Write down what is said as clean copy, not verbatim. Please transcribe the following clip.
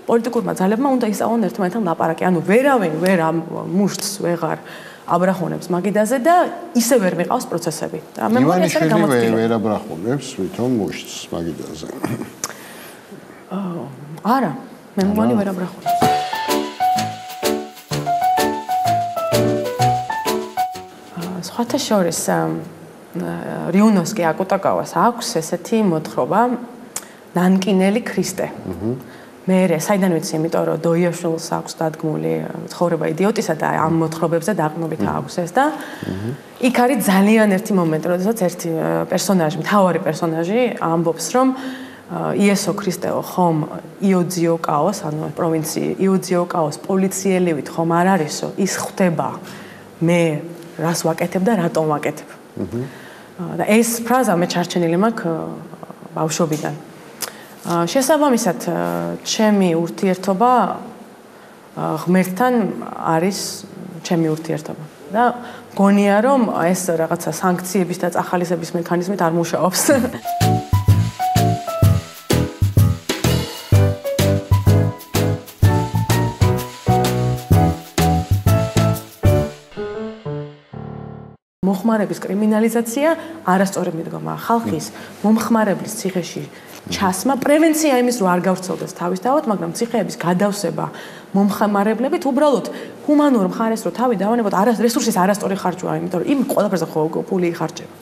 პოლიტიკურმა ძალებმა უნდა ისწავლონ ერთმანეთთან ლაპარაკი. ანუ ვერავინ ვერ ამ მუშტს ვეღარ აბრახონებს მაგიდაზე და ისე ვერ მიყავს პროცესები. და მე მგონი ეს არის გამოწვეული. ვერ აბრახონებს ვითომ მუშტს მაგიდაზე. არა, მე მგონი ვერ აბრახონებს. სხვათა შორის რიუნოსკი აკუტაკავას აქვს ესეთი მოთხრობა ნანკინელი ქრისტე. მე საიდან ვიცი, იმიტომ რომ დოიაშვილს აქვს დადგმული ცხოვრება იდიოტისა და ამ მოთხრობებზე დაყრდნობით აქვს ეს და იქ არის ძალიან ერთი მომენტი, როდესაც ერთი პერსონაჟი, მთავარი პერსონაჟი ამბობს, რომ იესო ქრისტეო ხომ იოძიოკაოს, ანუ პროვინცია იოძიოკაოს პოლიციელივით ხომ არ არისო, ის ხვდება მე რას ვაკეთებ და რატომ ვაკეთებ. და ეს ფრაზა მე ჩარჩენილი მაქვს ბავშვობიდან. შესაბამისად, ჩემი ურთიერთობა ღმერთთან არის ჩემი ურთიერთობა. და მგონია, რომ ეს რაღაცა სანქციების და წახალისების მექანიზმით არ მუშაობს. მომხმარების კრიმინალიზაცია არასწორი მიდგომა ხალხის მომხმარებლის ციხეში ჩასმა პრევენცია იმის რომ არ გავრცელდეს თავისთავად, მაგრამ ციხეების გადავსება მომხმარებლებით უბრალოდ ჰუმანურ მხარეს რომ თავი დავანებოთ, რესურსის არასწორი ხარჯვა, იმიტომ რომ იმ ყველაფერზე ხო ფული იხარჯება.